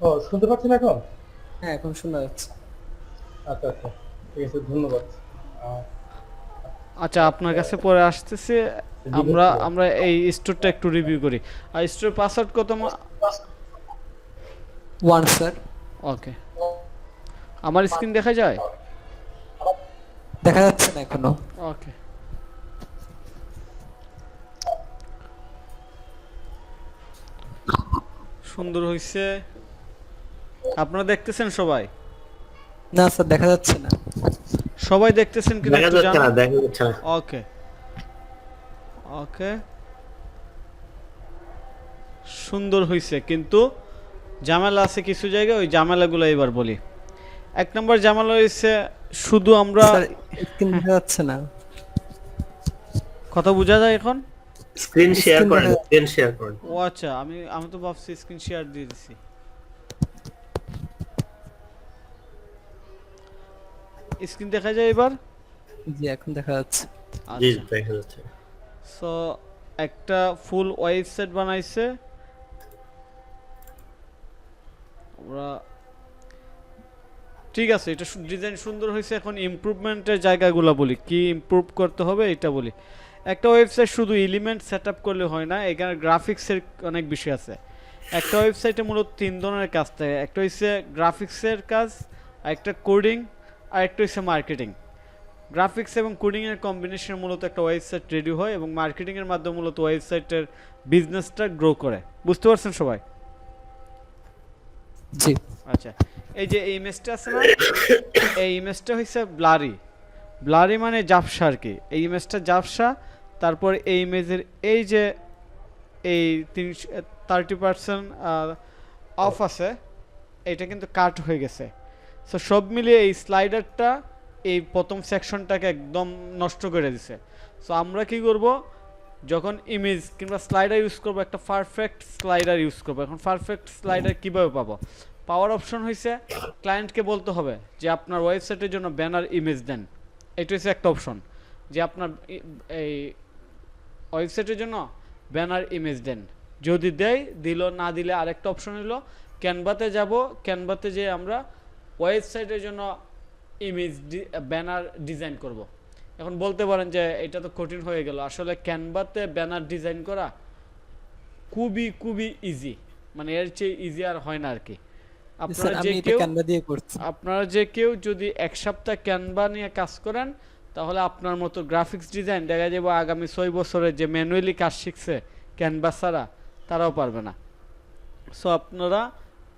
ও, শুনতে পাচ্ছেন এখন? হ্যাঁ, এখন শোনা যাচ্ছে। আচ্ছা আচ্ছা, ঠিক আছে, ধন্যবাদ। আহ, আচ্ছা, আপনার কাছে পরে আসতেছে। জিজ্ঞেস আমরা করো। আমরা এই স্টোরটা একটু রিভিউ করি। আর স্টোর পাসওয়ার্ড কত? One sir. ওকে, আমার স্ক্রিন দেখা যায়? দেখা যাচ্ছে না এখনো। ওকে, সুন্দর হইছে। আপনারা দেখতেছেন সবাই? না স্যার, দেখা যাচ্ছে না। সবাই দেখতেছেন কিনা দেখা একটু যাচ্ছে না, জানান। দেখা যাচ্ছে না। ওকে, ওকে, সুন্দর হইছে, কিন্তু ঝামেলা আছে কিছু জায়গায়, ওই ঝামেলাগুলো এবার বলি। এক নম্বর ঝামেলা হইছে, শুধু আমরা স্যার, স্ক্রিন দেখা যাচ্ছে না। কথা বোঝা যায় এখন? স্ক্রিন শেয়ার স্ক্রিন করেন, দেখা স্ক্রিন শেয়ার করেন। ও আচ্ছা, আমি আমি তো ভাবছি স্ক্রিন শেয়ার দিয়ে দিছি। স্ক্রিন দেখা যায় এবার? জি, এখন দেখা যাচ্ছে। জি, আচ্ছা, দেখা যাচ্ছে। সো একটা ফুল ওয়েবসাইট বানাইছে আমরা। ঠিক আছে, এটা ডিজাইন সুন্দর হয়েছে। এখন ইমপ্রুভমেন্টের জায়গাগুলো বলি, কি ইমপ্রুভ করতে হবে এটা বলি। একটা ওয়েবসাইট শুধু এলিমেন্ট সেট আপ করলে হয় না, এখানে গ্রাফিক্সের অনেক বিষয় আছে। একটা ওয়েবসাইটে মূলত তিন ধরনের কাজ থাকে। একটা হচ্ছে গ্রাফিক্সের কাজ, আর একটা কোডিং, আর একটা হচ্ছে মার্কেটিং। গ্রাফিক্স এবং কোডিংয়ের কম্বিনেশন মূলত একটা ওয়েবসাইট রেডি হয়, এবং মার্কেটিংয়ের মাধ্যমে মূলত ওয়েবসাইটের বিজনেসটা গ্রো করে। বুঝতে পারছেন সবাই? জি আচ্ছা, এই যে এই ইমেজটা আছে না, এই ইমেজটা হচ্ছে ব্লারি। ব্লারি মানে জাপসা আর কি। এই ইমেজটা জাপসা। তারপর এই ইমেজের এই যে এই 30% অফ আছে, এটা কিন্তু কাট হয়ে গেছে। সো সব মিলিয়ে এই স্লাইডারটা এই প্রথম সেকশনটাকে একদম নষ্ট করে দিছে। সো আমরা কি করব, যখন ইমেজ কিংবা স্লাইডার ইউজ করবো, একটা পারফেক্ট স্লাইডার ইউজ করবো। এখন পারফেক্ট স্লাইডার কিভাবে পাবো? পাওয়ার অপশন হয়েছে, ক্লায়েন্টকে বলতে হবে যে আপনার ওয়েবসাইটের জন্য ব্যানার ইমেজ দেন। এটা হচ্ছে একটা অপশন, যে আপনার এই ওয়েবসাইটের জন্য ব্যানার ইমেজ দেন। যদি দেয় দিল, না দিলে আরেকটা অপশন হলো ক্যানভাতে যাব। ক্যানভাতে যেয়ে আমরা ওয়েবসাইটের জন্য ইমেজ ব্যানার ডিজাইন করব। এখন বলতে পারেন যে এটা তো কঠিন হয়ে গেল। আসলে ক্যানভাতে ব্যানার ডিজাইন করা খুবই খুবই ইজি, মানে এর চেয়ে ইজি আর হয় না আর কি। স্যার, আপনারা যে আমি এটা কেউ ক্যানভা দিয়ে করছি। আপনারা যে কেউ যদি এক সপ্তাহ ক্যানভা নিয়ে কাজ করেন, তাহলে আপনার মতো গ্রাফিক্স ডিজাইন দেখা যাবে আগামী 6 বছরে যে ম্যানুয়ালি কাজ শিখছে ক্যানভা ছাড়া, তারাও পারবে না। সো আপনারা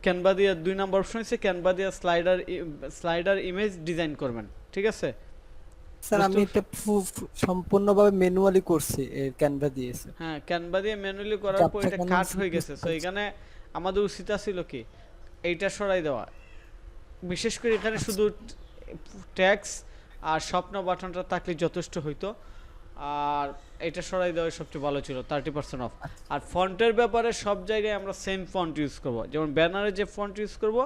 ক্যানভা দিয়ে 2 নম্বর অপশন হচ্ছে ক্যানভা দিয়ে স্লাইডার ইমেজ ডিজাইন করবেন। ঠিক আছে? স্যার, বুঝতে আমি এটা সম্পূর্ণভাবে ম্যানুয়ালি করছি এই ক্যানভা দিয়ে স্যার। হ্যাঁ, ক্যানভা দিয়ে ম্যানুয়ালি করার পর জাভা এটা কেন কাট হয়ে সিরিজ গেছে। সো করছি। এখানে আমাদের উচিত ছিল কি, এইটা সরাই দেওয়া। বিশেষ করে এখানে আচ্ছা। শুধু ট্যাক্স আর স্বপ্ন বাটনটা থাকলে যথেষ্ট হইতো। আর এটা সরাই দেওয়া সবচেয়ে ভালো ছিল, 30% অফ। আচ্ছা। আর ফন্টের ব্যাপারে সব জায়গায় আমরা সেম ফন্ট ইউজ করব। যেমন ব্যানারে যে ফন্ট ইউজ করব,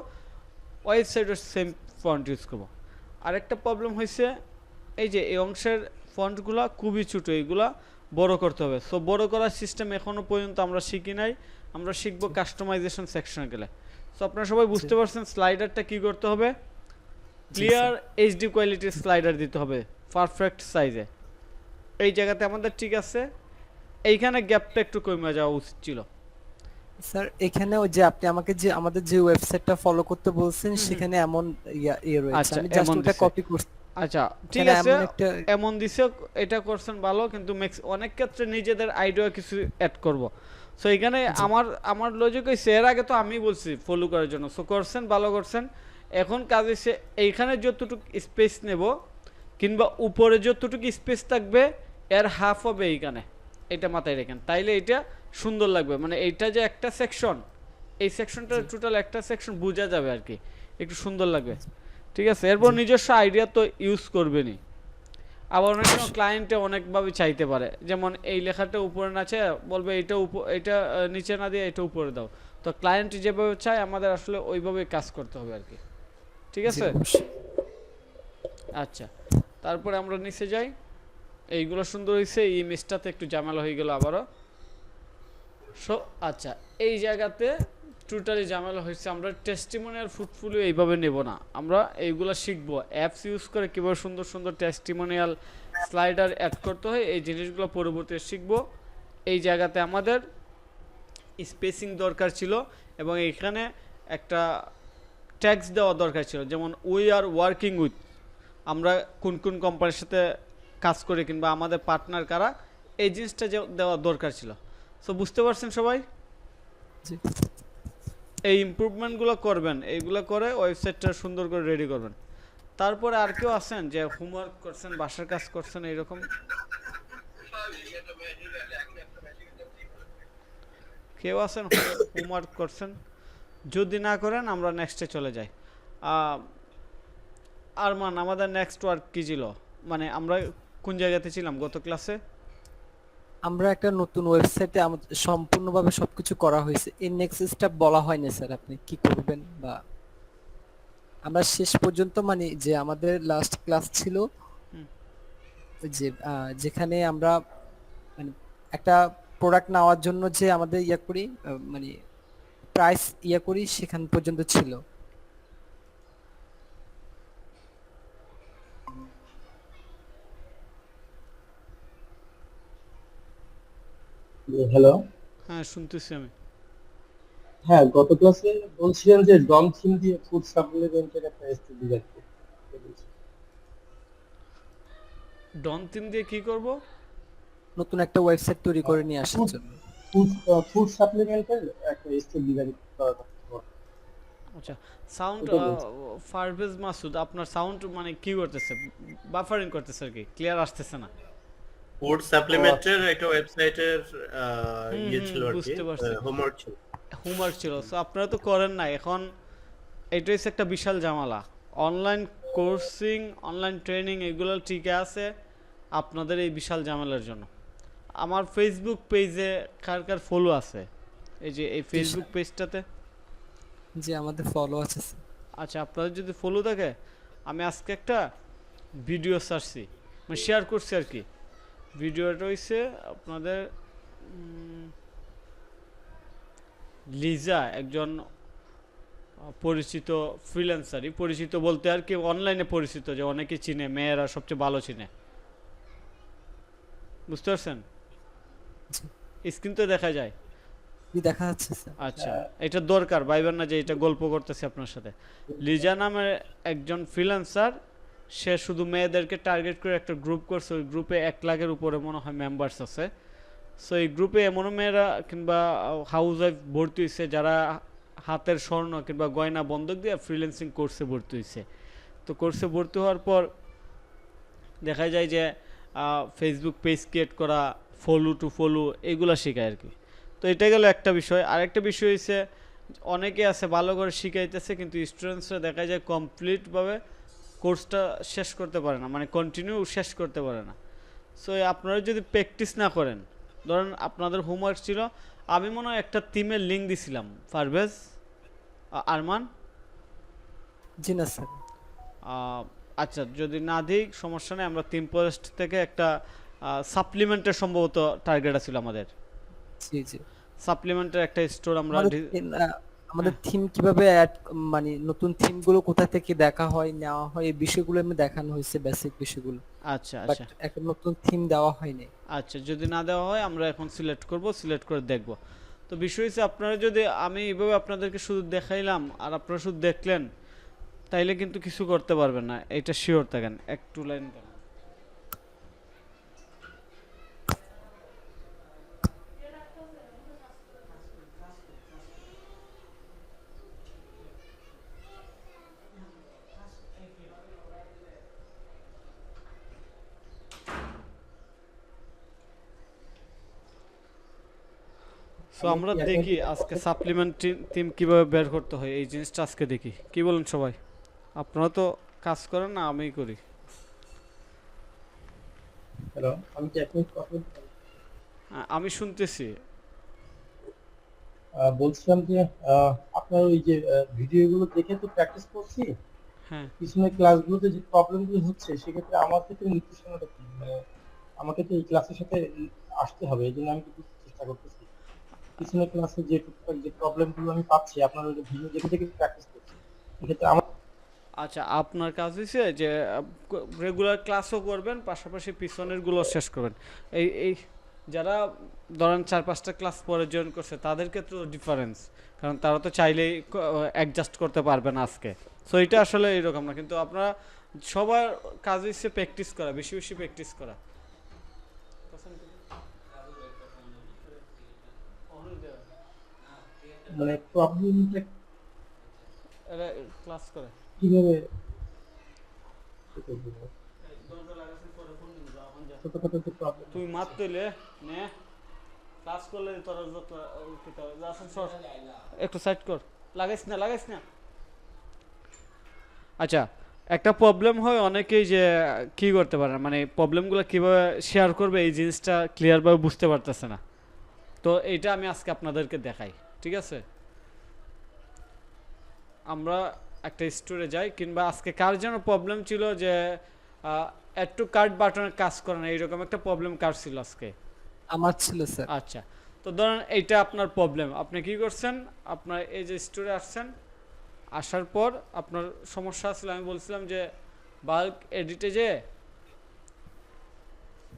ওয়েবসাইটের সেম ফন্ট ইউজ করব। আরেকটা প্রবলেম হয়েছে, এই যে এই অংশের ফন্টগুলো খুবই ছোটো, এইগুলা বড় করতে হবে। সো বড় করার সিস্টেম এখনও পর্যন্ত আমরা শিখি নাই। আমরা শিখবো কাস্টমাইজেশন সেকশনে গেলে। সো আপনারা সবাই জি বুঝতে পারছেন স্লাইডারটা কি করতে হবে। জি ক্লিয়ার স্যার। এইচডি কোয়ালিটির স্লাইডার দিতে হবে, পারফেক্ট সাইজে। এই জায়গাতে আমাদের ঠিক আছে, এইখানে গ্যাপটা একটু কমে যাওয়া উচিত ছিল। স্যার, এখানে ওই যে আপনি আমাকে যে আমাদের যে ওয়েবসাইটটা ফলো করতে বলছেন সেখানে এমন ইয়ে রয়েছে, আচ্ছা, আমি জাস্ট এমন ওটা দিছে। কপি করছি। আচ্ছা, ঠিক এখানে আছে, এমন একটা এমন দিছে, এটা করছেন ভালো, কিন্তু অনেক ক্ষেত্রে নিজেদের আইডিয়া কিছু অ্যাড করব। সো এখানে জি আমার আমার লজিক হইছে, এর আগে তো আমি বলছি ফলো করার জন্য। সো করছেন, ভালো করছেন। এখন কাজ হচ্ছে এইখানে যতটুকু স্পেস নেব, কিংবা উপরে যতটুকু স্পেস থাকবে এর হাফ হবে এইখানে। এটা মাথায় রাখেন, তাইলে এটা সুন্দর লাগবে। মানে এইটা যে একটা সেকশন, এই সেকশনটা জি টোটাল একটা সেকশন বোঝা যাবে আর কি, একটু সুন্দর লাগবে। ঠিক আছে, এরপর জি নিজস্ব আইডিয়া তো ইউজ করবেনই। আবার অনেক সময় ক্লায়েন্টে অনেকভাবে চাইতে পারে, যেমন এই লেখাটা উপরে না চায় বলবে এটা এটা নিচে না দিয়ে এটা উপরে দাও। তো ক্লায়েন্ট যেভাবে চায় আমাদের আসলে ওইভাবে কাজ করতে হবে আর কি। ঠিক জি আছে? অবশ্যই। আচ্ছা, তারপরে আমরা নিচে যাই। এইগুলো সুন্দর হয়েছে, এই ইমেজটাতে একটু ঝামেলা হয়ে গেল আবারও। সো আচ্ছা, এই জায়গাতে টোটালি ঝামেলা হয়েছে। আমরা টেস্টিমোনিয়াল পোর্টফোলিও এইভাবে নেব না, আমরা এইগুলো শিখবো অ্যাপস ইউজ করে কীভাবে সুন্দর সুন্দর টেস্টিমোনিয়াল স্লাইডার অ্যাড করতে হয়, এই জিনিসগুলো পরবর্তীতে শিখবো। এই জায়গাতে আমাদের স্পেসিং দরকার ছিল এবং এখানে একটা ট্যাক্স দেওয়া দরকার ছিল, যেমন উই আর ওয়ার্কিং উইথ, আমরা কোন কোন কোম্পানির সাথে কাজ করি কিংবা আমাদের পার্টনার কারা, এই জিনিসটা দেওয়া দরকার ছিল। সো বুঝতে পারছেন সবাই? জি এই ইমপ্রুভমেন্টগুলো করবেন, এইগুলো করে ওয়েবসাইটটা সুন্দর করে রেডি করবেন। তারপরে আর কেউ আছেন যে হোমওয়ার্ক করছেন, বাসার কাজ করছেন, এইরকম কেউ আছেন হোমওয়ার্ক করছেন? যদি না করেন আমরা নেক্সটে চলে যাই। আরমান, আমাদের নেক্সট ওয়ার্ক কী ছিল, মানে আমরা কোন জায়গাতে ছিলাম গত ক্লাসে? আমরা একটা নতুন ওয়েবসাইটে সম্পূর্ণভাবে সবকিছু করা হয়েছে, এই নেক্সট স্টেপ বলা হয়নি স্যার আপনি কি করবেন, বা আমরা শেষ পর্যন্ত মানে যে আমাদের লাস্ট ক্লাস ছিল যে যেখানে আমরা মানে একটা প্রোডাক্ট নেওয়ার জন্য যে আমাদের ইয়া করি মানে প্রাইস ইয়া করি সেখান পর্যন্ত ছিল। হ্যালো। হ্যাঁ শুনতেছি আমি। হ্যাঁ, গত ক্লাসে বলছিলেন যে ডন থিম দিয়ে ফুড সাপ্লিমেন্টের একটা স্টোরি ডিজাইন করতে। ডন থিম দিয়ে কি করব? নতুন একটা ওয়েবসাইট তৈরি করে নিয়ে আসার জন্য। ফুড সাপ্লিমেন্টের একটা স্টোরি ডিজাইন করার কথা বলছিলেন। আচ্ছা, সাউন্ড ওটা বলছি। ফারভেজ মাসুদ, আপনার সাউন্ড মানে কি করতেছে, বাফারিং করতেছে আর কি, ক্লিয়ার আসতেছে না। ফুড সাপ্লিমেন্টের একটা ওয়েবসাইটের ইয়ে হুম, ছিল আর কি, বুঝতে পারছি। হোমওয়ার্ক ছিল। হোমওয়ার্ক ছিল, সো আপনারা তো করেন না। এখন এটা হচ্ছে একটা বিশাল ঝামেলা। অনলাইন কোর্সিং, অনলাইন ট্রেনিং এগুলো ঠিক আছে আপনাদের এই বিশাল ঝামেলার জন্য। আমার ফেসবুক পেজে কার কার ফলো আছে? এই যে এই ফেসবুক পেজটাতে, যে আমাদের ফলো আছে স্যার। আচ্ছা আপনাদের যদি ফলো থাকে, আমি আজকে একটা ভিডিও ছাড়ছি, মানে শেয়ার করছি আর কি। ভিডিওটা হইছে আপনাদের লিজা, একজন পরিচিত ফ্রিল্যান্সারই, পরিচিত বলতে আর কি অনলাইনে পরিচিত, যে অনেকে চিনে, মেয়েরা সবচেয়ে ভালো চিনে, বুঝতে পারছেন? স্ক্রিন তো দেখা যায়। কি দেখা যাচ্ছে স্যার? আচ্ছা, এটা দরকার ভাইবেন না যে এটা গল্প করতেছি আপনার সাথে। লিজা নামের একজন ফ্রিল্যান্সার, সে শুধু মেয়েদেরকে টার্গেট করে একটা গ্রুপ করছে। ওই গ্রুপে 1 লাখের উপরে মনে হয় মেম্বার্স আছে। সো এই গ্রুপে এমনও মেয়েরা কিংবা হাউস ওয়াইফ ভর্তি হয়েছে যারা হাতের স্বর্ণ কিংবা গয়না বন্ধক দিয়ে ফ্রিল্যান্সিং কোর্সে ভর্তি হয়েছে। তো কোর্সে ভর্তি হওয়ার পর দেখা যায় যে ফেসবুক পেজ ক্রিয়েট করা, ফলো টু ফলো, এগুলো শেখায় আর কি। তো এটা গেল একটা বিষয়। আরেকটা বিষয় হচ্ছে অনেকে আছে ভালো করে শিখাইতেছে, কিন্তু স্টুডেন্টসরা দেখা যায় কমপ্লিটভাবে কোর্সটা শেষ করতে পারে না, মানে কন্টিনিউ শেষ করতে পারে না। সো আপনারা যদি প্র্যাকটিস না করেন, ধরেন আপনাদের হোমওয়ার্ক ছিল, আমি মনে হয় একটা থিমের লিঙ্ক দিছিলাম, পারভেজ, আরমান। জি না স্যার। আচ্ছা যদি না দিই সমস্যা নেই, আমরা থিম পোস্ট থেকে একটা সাপ্লিমেন্টের সম্ভবত টার্গেট ছিল আমাদের। জি জি। সাপ্লিমেন্টের একটা স্টোর আমরা আমাদের থিম কিভাবে অ্যাড মানে নতুন থিম গুলো কোথা থেকে দেখা হয় নেওয়া হয় এই বিষয়গুলো আমি দেখানো হয়েছে, বেসিক বিষয়গুলো। আচ্ছা বাট আচ্ছা একটা নতুন থিম দেওয়া হয়নি। আচ্ছা, যদি না দেওয়া হয় আমরা এখন সিলেক্ট করব, সিলেক্ট করে দেখব। তো বিষয় হচ্ছে আপনারা যদি, আমি এইভাবে আপনাদেরকে শুধু দেখাইলাম আর আপনারা শুধু দেখলেন, তাইলে কিন্তু কিছু করতে পারবেন না, এটা শিওর থাকেন। একটু লাইন দেন। সো আমরা দেখি আজকে সাপ্লিমেন্ট থিম কিভাবে বের করতে হয়, এই জিনিসটা আজকে দেখি। কি বলেন সবাই? আপনারা তো কাজ করেন না, আমিই করি। হ্যালো, আমি কি এক মিনিট কথা বলতে পারি? আমি শুনতেছি। বলছিলাম যে আপনার ওই যে ভিডিওগুলো দেখে তো প্র্যাকটিস করছি, হ্যাঁ, পিছনের ক্লাসগুলোতে যে প্রবলেমগুলো হচ্ছে সেক্ষেত্রে আমার ক্ষেত্রে নির্দেশনাটা কি, মানে আমাকে তো এই ক্লাসের সাথে আসতে হবে, এই জন্য আমি কিন্তু চেষ্টা করতেছি। পিছনের ক্লাসে যে টুকটাক যে প্রবলেমগুলো আমি পাচ্ছি আপনার ওই ভিডিও দেখে দেখে প্র্যাকটিস করছি, এক্ষেত্রে আমার আচ্ছা, আপনার কাজ হইছে যে রেগুলার ক্লাসও করবেন, পাশাপাশি পিছনের গুলো শেষ করবেন। এই যারা ধরেন 4-5টা ক্লাস পরে জয়েন করছে তাদের ক্ষেত্রে ডিফারেন্স, কারণ তারা তো চাইলেই অ্যাডজাস্ট করতে পারবে না আজকে। সো এটা আসলে এরকম না, কিন্তু আপনারা সবার কাজ হচ্ছে প্র্যাকটিস করা, বেশি বেশি প্র্যাকটিস করা। মানে প্রবলেমটা এরা ক্লাস করে কিভাবে ছোটখাটো যে প্রবলেম তুই মাত তৈলে নে ক্লাস করলে তোর যত একটু সাইড কর, লাগাইস না। আচ্ছা, একটা প্রবলেম হয় অনেকেই যে কি করতে পারে না, মানে প্রবলেমগুলো কিভাবে শেয়ার করবে এই জিনিসটা ক্লিয়ারভাবে বুঝতে পারতেছে না। তো এইটা আমি আজকে আপনাদেরকে দেখাই, ঠিক আছে? আমরা একটা স্টোরে যাই, কিংবা আজকে কার যেন প্রবলেম ছিল যে অ্যাড টু কার্ট বাটনের কাজ করে না, এইরকম একটা প্রবলেম কার ছিল আজকে? আমার ছিল স্যার। আচ্ছা, তো ধরেন এইটা আপনার প্রবলেম, আপনি কি করছেন, আপনার এই যে স্টোরে আসছেন, আসার পর আপনার সমস্যা ছিল, আমি বলছিলাম যে বাল্ক এডিটে যে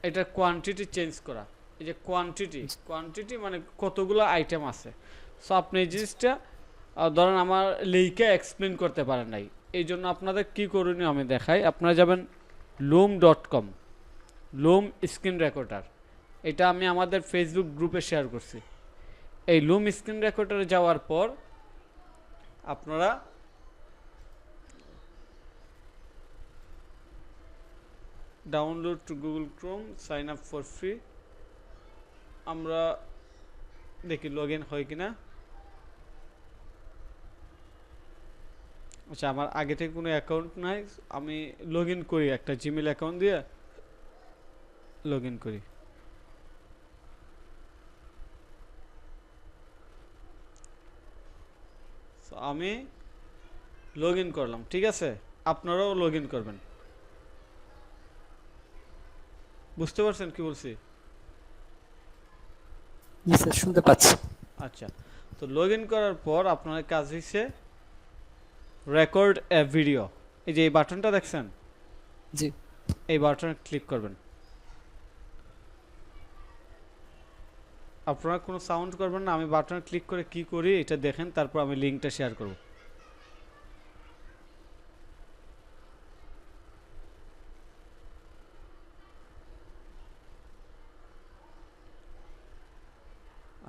এটা কোয়ান্টিটি চেঞ্জ করা। এই যে কোয়ান্টিটি মানে কতগুলো আইটেম আছে। সো আপনি এই জিনিসটা ধরেন আমার লেইকে এক্সপ্লেন করতে পারেন নাই, এই জন্য আপনাদের কি করণীয় আমি দেখাই। আপনারা যাবেন loom.com, লুম স্ক্রিন রেকর্ডার, এটা আমি আমাদের ফেসবুক গ্রুপে শেয়ার করছি। এই লুম স্ক্রিন রেকর্ডারে যাওয়ার পর আপনারা download to Google Chrome, sign up for free. আমরা দেখি লগ ইন হয় কিনা। আচ্ছা, আমার আগে থেকে কোনো অ্যাকাউন্ট নাই, আমি লগ ইন করি একটা জিমেল অ্যাকাউন্ট দিয়ে লগ ইন করি। আমি লগ ইন করলাম, ঠিক আছে? আপনারাও লগ ইন করবেন। বুঝতে পারছেন কি বলছি? জি স্যার, শুনতে পাচ্ছি। আচ্ছা, তো লগ ইন করার পর আপনার কাজ হচ্ছে রেকর্ড এ ভিডিও। এই যে এই বাটনটা দেখছেন, জি এই বাটনে ক্লিক করবেন। আপনারা কোনো সাউন্ড করবেন না, আমি বাটনে ক্লিক করে কি করি এটা দেখেন, তারপর আমি লিঙ্কটা শেয়ার করব।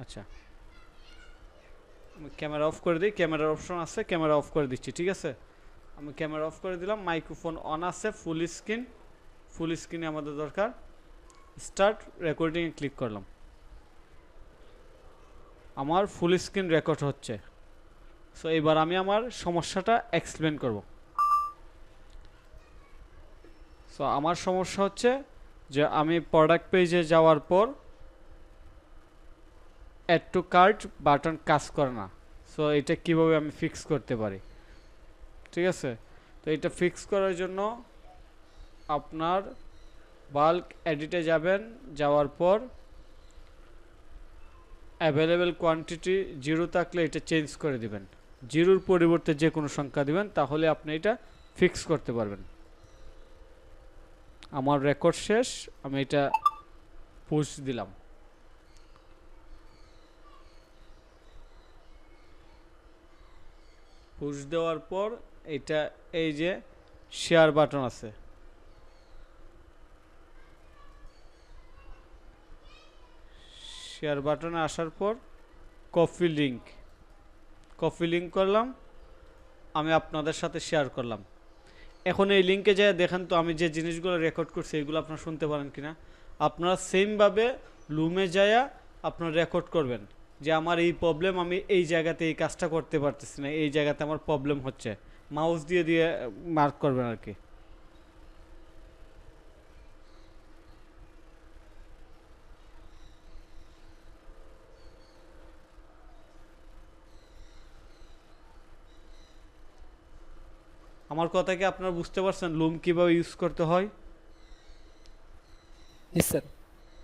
আচ্ছা, আমি ক্যামেরা অফ করে দিই, ক্যামেরার অপশন আছে, ক্যামেরা অফ করে দিচ্ছি, ঠিক আছে? আমি ক্যামেরা অফ করে দিলাম, মাইক্রোফোন অন আছে, ফুল স্ক্রিনে আমাদের দরকার। স্টার্ট রেকর্ডিংয়ে ক্লিক করলাম, আমার ফুল স্ক্রিন রেকর্ড হচ্ছে। সো এবার আমি আমার সমস্যাটা এক্সপ্লেন করব। সো আমার সমস্যা হচ্ছে যে আমি প্রোডাক্ট পেজে যাওয়ার পর অ্যাড টু কার্ট বাটন কাজ করে না। সো এটা কিভাবে আমি ফিক্স করতে পারি, ঠিক আছে? তো এটা ফিক্স করার জন্য আপনার বাল্ক এডিটে যাবেন, যাওয়ার পর অ্যাভেলেবেল কোয়ান্টিটি 0 থাকলে এটা চেঞ্জ করে দিবেন, 0-র পরিবর্তে যে কোনো সংখ্যা দিবেন, তাহলে আপনি এটা ফিক্স করতে পারবেন। আমার রেকর্ড শেষ, আমি এটা পুশ দিলাম। পুশ দেওয়ার পর এটা এই যে শেয়ার বাটন আছে, শেয়ার বাটনে আসার পর কপি লিঙ্ক করলাম, আমি আপনাদের সাথে শেয়ার করলাম। এখন এই লিঙ্কে যেয়ে দেখেন তো আমি যে জিনিসগুলো রেকর্ড করছি এগুলো আপনারা শুনতে পারেন কিনা। আপনারা সেমভাবে লুমে যায়া আপনারা রেকর্ড করবেন যে আমার এই প্রবলেম, আমি এই জায়গাতে এই কাজটা করতে পারতেছি না, এই জায়গাতে আমার প্রবলেম হচ্ছে, মাউস দিয়ে মার্ক করবেন আর কি। আমার কথা কি আপনারা বুঝতে পারছেন লুম কিভাবে ইউজ করতে হয়? জি স্যার।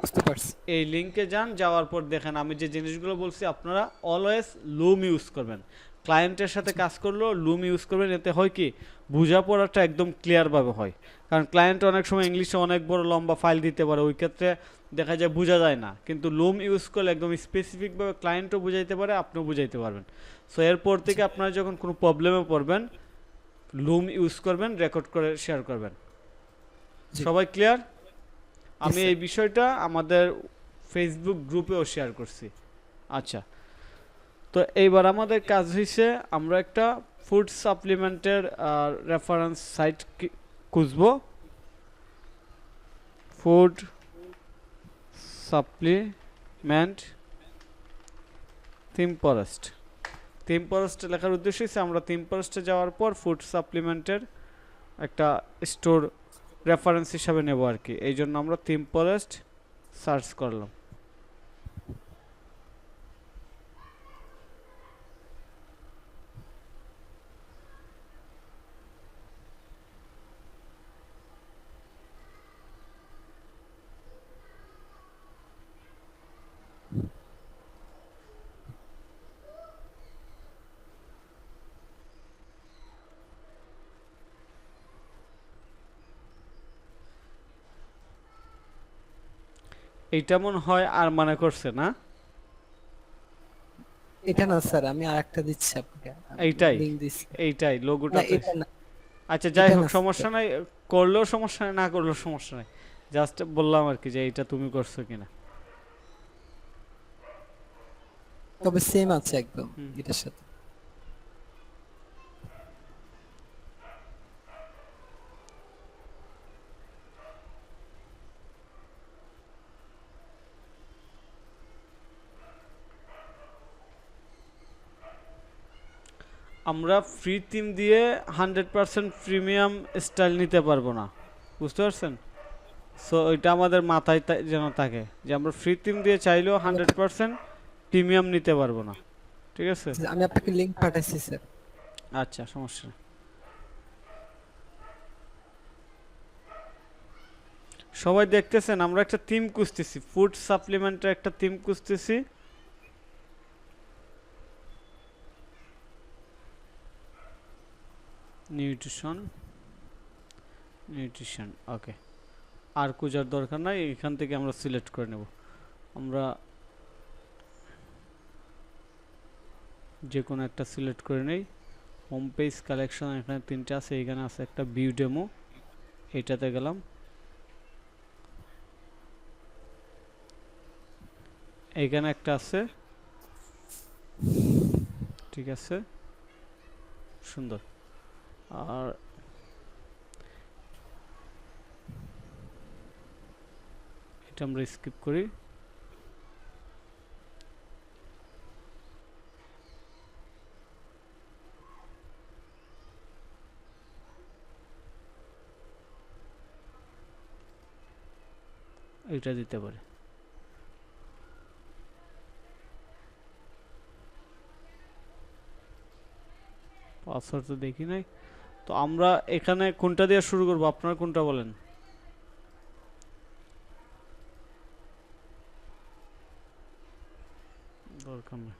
বুঝতে পারছি। এই লিঙ্কে যান, যাওয়ার পর দেখেন আমি যে জিনিসগুলো বলছি আপনারা অলওয়েজ লুম ইউজ করবেন। ক্লায়েন্টের সাথে কাজ করলেও লুম ইউজ করবেন, এতে হয় কি বোঝাপড়াটা একদম ক্লিয়ারভাবে হয়। কারণ ক্লায়েন্ট অনেক সময় ইংলিশে অনেক বড় লম্বা ফাইল দিতে পারে, ওই ক্ষেত্রে দেখা যায় বোঝা যায় না, কিন্তু লুম ইউজ করলে একদম স্পেসিফিকভাবে ক্লায়েন্টও বুঝাইতে পারে, আপনিও বুঝাইতে পারবেন। সো এরপর থেকে আপনারা যখন কোনো প্রবলেমে পড়বেন লুম ইউজ করবেন, রেকর্ড করে শেয়ার করবেন। জি। সবাই ক্লিয়ার? আমি sir. এই বিষয়টা আমাদের ফেসবুক গ্রুপেও শেয়ার করছি। আচ্ছা, তো এইবার আমাদের কাজ হয়েছে আমরা একটা ফুড সাপ্লিমেন্টের রেফারেন্স সাইট খুঁজব। Food supplement theme forest. Theme ফরেস্টে লেখার উদ্দেশ্য হচ্ছে আমরা থিম ফরেস্টে যাওয়ার পর ফুড সাপ্লিমেন্টের একটা স্টোর রেফারেন্স হিসাবে নেব আর কি। এই জন্য আমরা থিম ফরেস্ট সার্চ করলাম। এইটা মনে হয় আর মানে করছে না? এটা না স্যার, আমি আরেকটা দিচ্ছি আপনাকে। এইটাই লিংক দিচ্ছি। এইটাই না লোগোটা। এটা না, আচ্ছা যাই এটা হোক, না সমস্যা নাই, করলেও সমস্যা নাই, না করলেও সমস্যা নাই। জাস্ট বললাম আর কি যে এইটা তুমি করছো কিনা। তবে সেম আছে একদম হুম। এটার সাথে। আমরা ফ্রি থিম দিয়ে 100% প্রিমিয়াম স্টাইল নিতে পারবো না, বুঝতে পারছেন? সো এটা আমাদের মাথায় যেন থাকে যে আমরা ফ্রি থিম দিয়ে চাইলেও 100% প্রিমিয়াম নিতে পারবো না, ঠিক আছে? আমি আপনাকে লিংক পাঠাইছি স্যার। আচ্ছা, সমস্যা নেই। সবাই দেখতেছেন আমরা একটা থিম খুঁজতেছি, ফুড সাপ্লিমেন্টের একটা থিম খুঁজতেছি। নিউট্রিশন ওকে, আর খুঁজার দরকার নাই, এখান থেকে আমরা সিলেক্ট করে নেব। আমরা যে কোনো একটা সিলেক্ট করে নেই। হোম পেজ কালেকশন এখানে তিনটা আছে, এখানে আছে একটা ভিউ ডেমো, এইটাতে গেলাম। এইখানে একটা আছে, ঠিক আছে, সুন্দর। আর এটা আমরা স্কিপ করি। এটা দিতে পারে। পাসওয়ার্ড তো দেখি নাই। তো আমরা এখানে কোনটা দিয়ে শুরু করব, আপনারা কোনটা বলেন? দরকার নেই,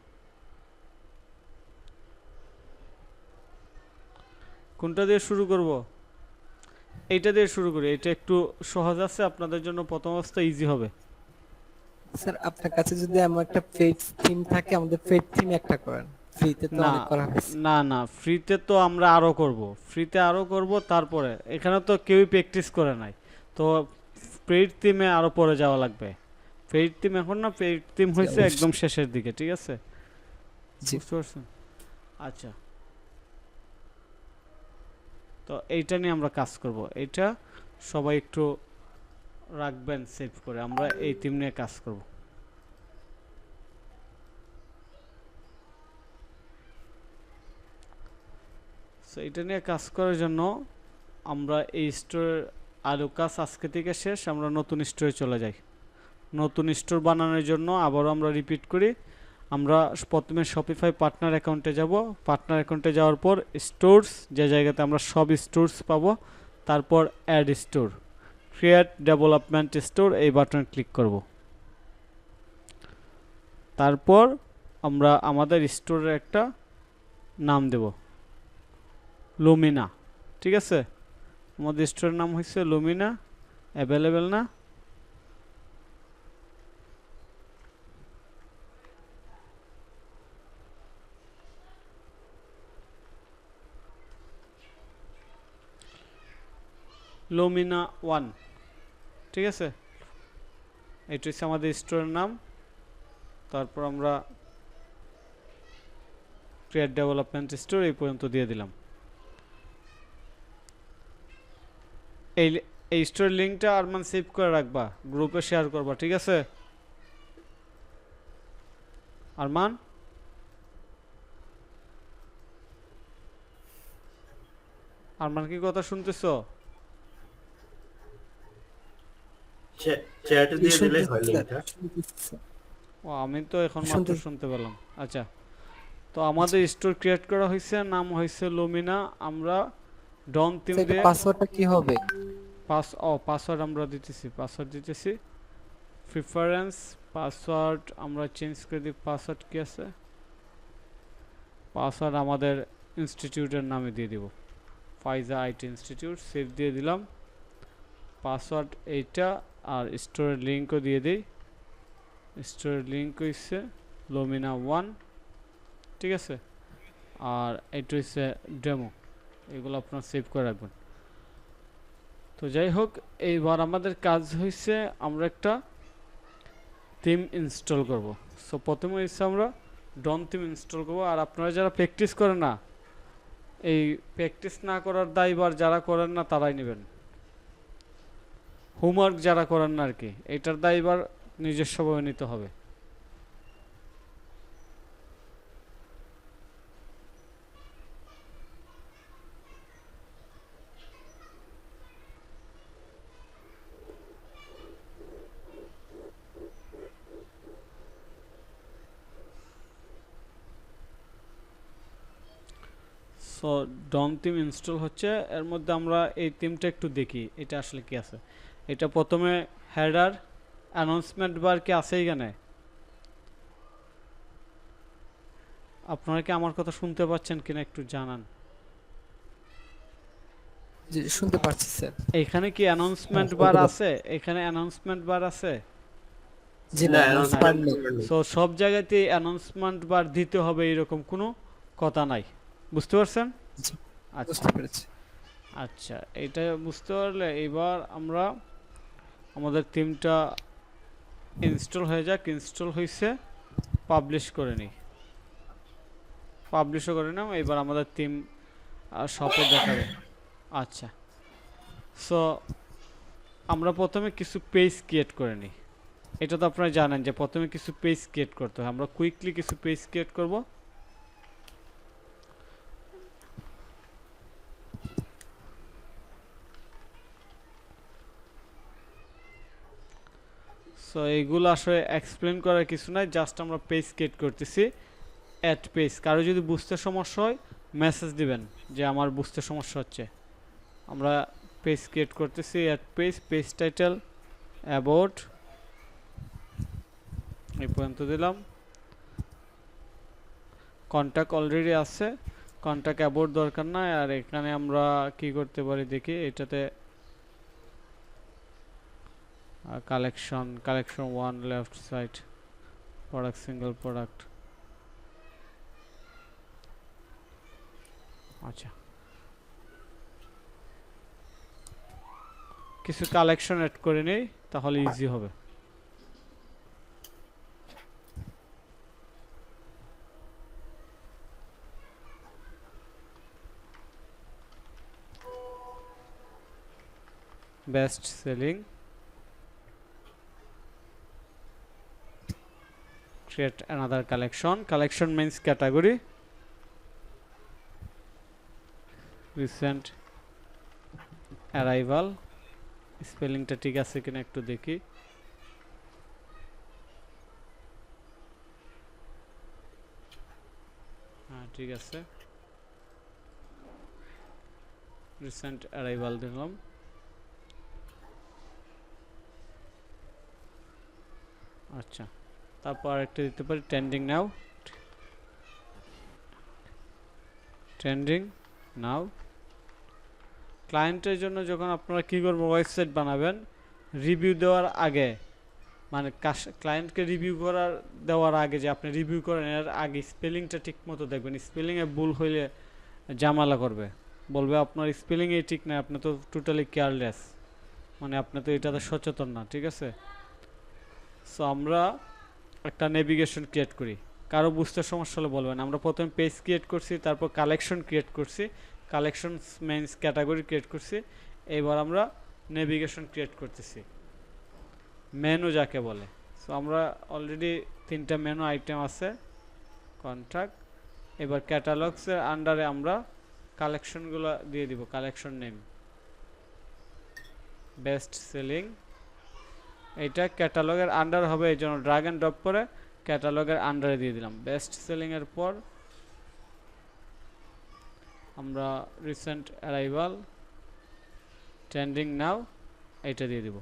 কোনটা দিয়ে শুরু করব? এইটা দিয়ে শুরু করি, এটা একটু সহজ আছে আপনাদের জন্য, প্রথম অবস্থা ইজি হবে। স্যার আপনার কাছে যদি আমার একটা পেড থিম থাকে, আমাদের পেড থিম একটা করেন, ফ্রিতে তো না অনেক করা হয়েছে। না না, ফ্রিতে তো আমরা আরো করব, ফ্রিতে আরো করব, তারপরে এখানে তো কেউই প্র্যাকটিস করে নাই, তো পেইড থিমে আরো পরে যাওয়া লাগবে। পেইড থিম এখন না, পেইড থিম হয়েছে অবশ্যই। একদম শেষের দিকে, ঠিক আছে? জি। বুঝতে পারছেন? আচ্ছা, তো এইটা নিয়ে আমরা কাজ করব। এইটা সবাই একটু রাখবেন সেভ করে, আমরা এই থিম নিয়ে কাজ করব। সো এটা নিয়ে কাজ করার জন্য আমরা এই স্টোরের আরও কাজ আজকে থেকে শেষ, আমরা নতুন স্টোরে চলে যাই। নতুন স্টোর বানানোর জন্য আবারও আমরা রিপিট করি, আমরা প্রথমে শপিফাই পার্টনার অ্যাকাউন্টে যাব। পার্টনার অ্যাকাউন্টে যাওয়ার পর স্টোরস, যে জায়গাতে আমরা সব স্টোরস পাবো, তারপর add store, create development store, এই বাটনে ক্লিক করব। তারপর আমরা আমাদের স্টোরের একটা নাম দেব, লুমিনা। ঠিক আছে, আমাদের স্টোরের নাম হচ্ছে লুমিনা। অ্যাভেলেবেল না? লুমিনা 1। ঠিক আছে, এটা হচ্ছে আমাদের স্টোরের নাম। তারপর আমরা ক্রিয়েট ডেভেলপমেন্ট স্টোর এই পর্যন্ত দিয়ে দিলাম। এই এই স্টোর লিংকটা আরমান সেভ করে রাখবা, গ্রুপে শেয়ার করবা। ঠিক আছে আরমান? আরমান কি কথা শুনতেছো? চ্যাটে দিয়ে দিলে হয় শুনতেছি লিংকটা। স্যার, শুনতেছি স্যার। ও, আমি তো এখন মাত্র শুনতেছি। শুনতে পেলাম। আচ্ছা, তো আমাদের স্টোর ক্রিয়েট করা হয়েছে, নাম হয়েছে লুমিনা। আমরা ডন থিম স্যার, এটা দিয়ে পাসওয়ার্ডটা কি হবে? পাসওয়ার্ড আমরা দিতেছি, পাসওয়ার্ড দিতেছি। প্রিফারেন্স পাসওয়ার্ড আমরা চেঞ্জ করে দিই। পাসওয়ার্ড কি আছে? পাসওয়ার্ড আমাদের ইনস্টিটিউটের নামে দিয়ে দিব, ফাইজা আইটি ইনস্টিটিউট। সেভ দিয়ে দিলাম পাসওয়ার্ড এইটা। আর স্টোরের লিঙ্কও দিয়ে দিই। স্টোরের লিঙ্ক হচ্ছে লুমিনা 1। ঠিক আছে, আর এটা হচ্ছে ডেমো। এগুলো আপনারা সেভ করে রাখবেন। তো যাই হোক, এইবার আমাদের কাজ হয়েছে আমরা একটা থিম ইনস্টল করব। সো প্রথমে হচ্ছে আমরা ডন থিম ইনস্টল করব। আর আপনারা যারা প্র্যাকটিস করেন না, এই প্র্যাকটিস না করার দায়ভার যারা করেন না তারাই নেবেন। হোমওয়ার্ক যারা করেন না আর কি, এটার দায়ভার নিজস্বভাবে নিতে হবে। সো ডন থিম ইনস্টল হচ্ছে। এর মধ্যে আমরা এই থিমটা একটু দেখি এটা আসলে কি আছে। এটা প্রথমে হেডার অ্যানাউন্সমেন্ট বার কি আছে এখানে? আপনারা কি আমার কথা শুনতে পাচ্ছেন কিনা একটু জানান। জি, শুনতে পাচ্ছি স্যার। এখানে কি অ্যানাউন্সমেন্ট বার আছে? এখানে অ্যানাউন্সমেন্ট বার আছে? জি না, না, announcement পারলে। বার নেই। সো সব জায়গাতে অ্যানাউন্সমেন্ট বার দিতে হবে এরকম কোনো কথা নাই। বুঝতে পারছেন? জি, আচ্ছা বুঝতে পেরেছি। আচ্ছা, এটা বুঝতে পারলে এবার আমরা আমাদের থিমটা ইনস্টল হয়ে যাক। ইনস্টল হয়েছে, পাবলিশ করে নিই। পাবলিশও করে নাও। এবার আমাদের থিম শপে দেখাবে। আচ্ছা, সো আমরা প্রথমে কিছু পেজ ক্রিয়েট করে নিই। এটা তো আপনারা জানেন যে প্রথমে কিছু পেজ ক্রিয়েট করতে হয়। আমরা কুইকলি কিছু পেজ ক্রিয়েট করব। সো এইগুলো আসলে এক্সপ্লেন করার কিছু নাই, জাস্ট আমরা পেজ ক্রিয়েট করতেছি। অ্যাড পেজ, কারো যদি বুঝতে সমস্যা হয় মেসেজ দিবেন যে আমার বুঝতে সমস্যা হচ্ছে। আমরা পেজ ক্রিয়েট করতেছি। Add page, page title, about, এই পর্যন্ত দিলাম। কন্ট্যাক্ট অলরেডি আছে, কন্ট্যাক্ট অ্যাবাউট দরকার নাই। আর এখানে আমরা কি করতে পারি দেখি, এটাতে collection 1 left side, product single product. আচ্ছা, কিছু কালেকশন অ্যাড করে নেই তাহলে ইজি হবে। Best selling, create another collection means category, recent arrival, স্পেলিংটা ঠিক আছে কিনা একটু দেখি। হ্যাঁ ঠিক আছে, recent arrival দিলাম। আচ্ছা, তারপর আরেকটা দিতে পারি ট্রেন্ডিং নাও, ট্রেন্ডিং নাও। ক্লায়েন্টের জন্য যখন আপনারা কি করবেন, ওয়েবসাইট বানাবেন, রিভিউ দেওয়ার আগে, মানে ক্লায়েন্টকে রিভিউ দেওয়ার আগে যে আপনি রিভিউ করেন, এর আগে স্পেলিংটা ঠিক মতো দেখবেন। স্পেলিংয়ে ভুল হইলে ঝামেলা করবে, বলবে আপনার স্পেলিংয়ে ঠিক না, আপনি তো টোটালি কেয়ারলেস, মানে আপনি তো এটাতে সচেতন না, ঠিক আছে। সো আমরা একটা নেভিগেশন ক্রিয়েট করি, কারো বুঝতে সমস্যা হলে বলবেন। আমরা প্রথমে পেজ ক্রিয়েট করছি, তারপর কালেকশন ক্রিয়েট করছি, কালেকশন মেন্স ক্যাটাগরি ক্রিয়েট করছি, এবার আমরা নেভিগেশন ক্রিয়েট করতেছি, মেনু যাকে বলে। সো আমরা অলরেডি 3টা মেনু আইটেম আছে, কন্ট্রাক্ট। এবার ক্যাটালগসের আন্ডারে আমরা কালেকশনগুলো দিয়ে দিব, কালেকশন নেম বেস্ট সেলিং, এইটা ক্যাটালগের আন্ডার হবে, এই জন্য ড্রাগ অ্যান্ড ড্রপ করে ক্যাটালগের আন্ডারে দিয়ে দিলাম। বেস্ট সেলিং এর পর আমরা রিসেন্ট অ্যারাইভাল, ট্রেন্ডিং নাও, এইটা দিয়ে দিব।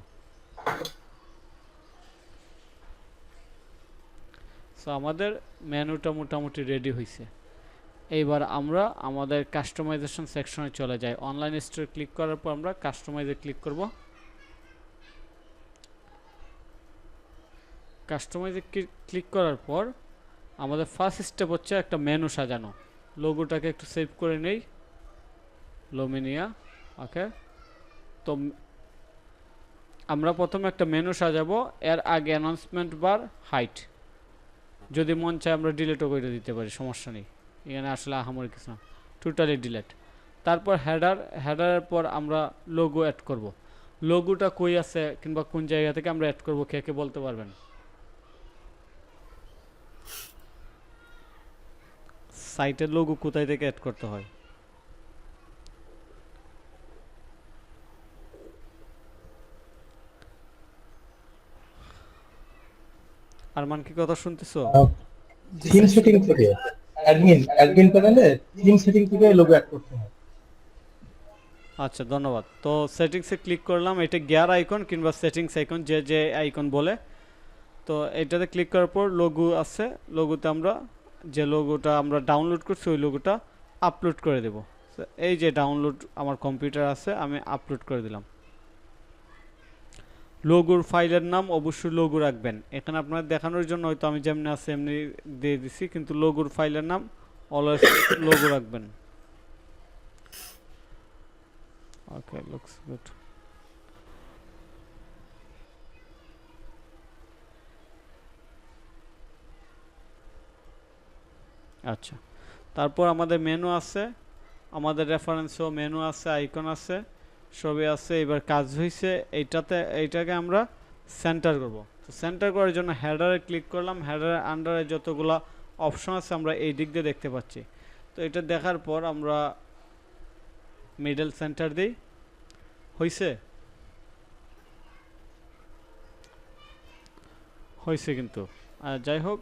সো আমাদের মেনুটা মোটামুটি রেডি হয়েছে। এইবার আমরা আমাদের কাস্টমাইজেশন সেকশনে চলে যাই। অনলাইন স্টোর ক্লিক করার পর আমরা কাস্টমাইজে ক্লিক করব। কাস্টমাইজে ক্লিক করার পর আমাদের ফার্স্ট স্টেপ হচ্ছে একটা মেনু সাজানো। লোগোটাকে একটু সেভ করে নেই, লোমিনিয়া, ওকে। তো আমরা প্রথমে একটা মেনু সাজাবো, এর আগে অ্যানাউন্সমেন্ট বার হাইট, যদি মন চায় আমরা ডিলিটও করে দিতে পারি, সমস্যা নেই, এখানে আসলে আহামরি কিছু না, টোটালি ডিলিট। তারপর হেডারের পর আমরা লোগো অ্যাড করব। লোগোটা কই আছে কিংবা কোন জায়গা থেকে আমরা অ্যাড করব, কে কে বলতে পারবেন? সাইটের লোগো কোথায় থেকে অ্যাড করতে হয়? আরমান কি কথা শুনতেছো? থিম সেটিং থেকে, অ্যাডমিন প্যানেলে থিম সেটিং থেকে লোগো অ্যাড করতে হয়। আচ্ছা, ধন্যবাদ। তো সেটিংসে ক্লিক করলাম, এটা গিয়ার আইকন কিংবা সেটিংস আইকন, যে যে আইকন বলে। তো এটাতে ক্লিক করার পর লোগো আছে, লোগোতে আমরা যে লোগোটা আমরা ডাউনলোড করছি ওই লোগোটা আপলোড করে দেব। এই যে ডাউনলোড আমার কম্পিউটার আছে, আমি আপলোড করে দিলাম। লোগোর ফাইলের নাম অবশ্যই লোগো রাখবেন, এখানে আপনার দেখানোর জন্য হয়তো আমি যেমনি আছে এমনি দিয়ে দিছি, কিন্তু লোগোর ফাইলের নাম অলওয়েজ লোগো রাখবেন। ওকে, লুকস গুড। আচ্ছা, তারপর আমাদের মেনু আছে, আমাদের রেফারেন্সও মেনু আছে, আইকন আছে, সবই আছে। এবার কাজ হয়েছে এইটাকে আমরা সেন্টার করব। তো সেন্টার করার জন্য হেডারে ক্লিক করলাম, হেডারের আন্ডারে যতগুলো অপশন আছে আমরা এই দিক দিয়ে দেখতে পাচ্ছি। তো এটা দেখার পর আমরা মিডল সেন্টার দিই, হয়েছে কিন্তু যাই হোক,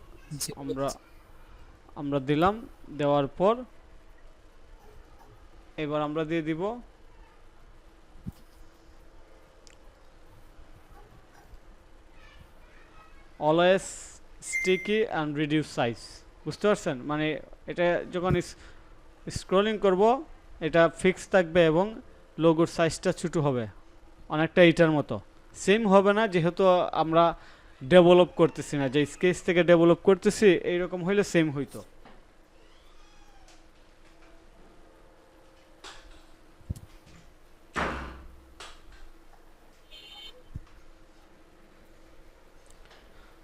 আমরা দিলাম। দেওয়ার পর এবার আমরা দিয়ে দিব always sticky and reduce size. বুঝতে পারছেন? মানে এটা যখন স্ক্রলিং করব এটা ফিক্স থাকবে এবং লোগোর সাইজটা ছোটো হবে, অনেকটা এইটার মতো। সেম হবে না, যেহেতু আমরা ডেভেলপ করতেছি না, যে স্কেচ থেকে ডেভেলপ করতেছি, এইরকম হইলে সেম হইতো।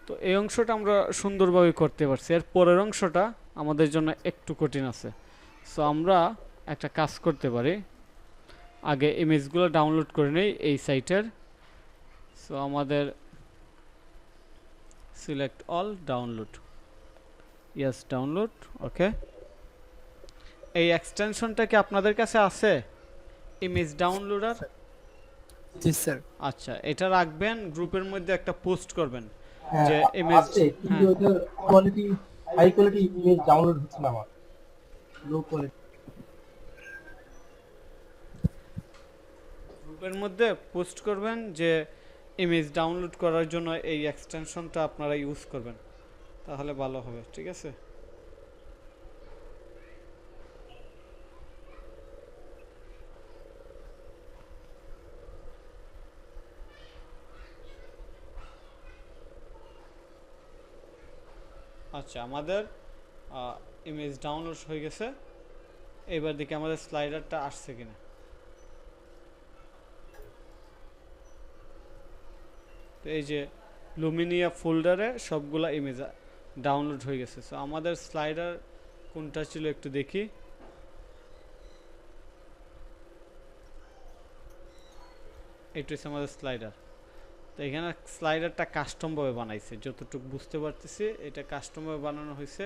তো এই অংশটা আমরা সুন্দরভাবে করতে পারছি। এর পরের অংশটা আমাদের জন্য একটু কঠিন আছে। সো আমরা একটা কাজ করতে পারি, আগে ইমেজগুলো ডাউনলোড করে নেই এই সাইটের। সো আমাদের select all, download, yes download, okay. এই এক্সটেনশনটা কি আপনাদের কাছে আছে, ইমেজ ডাউনলোডার? জি স্যার। আচ্ছা, এটা রাখবেন, গ্রুপের মধ্যে একটা পোস্ট করবেন হ্যাঁ, যে ইমেজ, আছে, কিন্তু ওটার quality, high quality image download হচ্ছে না আমার, লো কোয়ালিটি। গ্রুপের মধ্যে পোস্ট করবেন যে ইমেজ ডাউনলোড করার জন্য এই এক্সটেনশনটা আপনারা ইউজ করবেন। তাহলে ভালো হবে, ঠিক আছে? আচ্ছা, আমাদের ইমেজ ডাউনলোড হয়ে গেছে। এবার দেখি আমাদের স্লাইডারটা আসছে কিনা। তো এই যে লুমিনিয়া ফোল্ডারে সবগুলা ইমেজ ডাউনলোড হয়ে গেছে। সো আমাদের স্লাইডার কোনটা ছিল একটু দেখি। এটা হচ্ছে আমাদের স্লাইডার। তো এখানে স্লাইডারটা কাস্টম ভাবে বানাইছে, যতটুকু বুঝতে পারতেছি এটা কাস্টম ভাবে বানানো হয়েছে।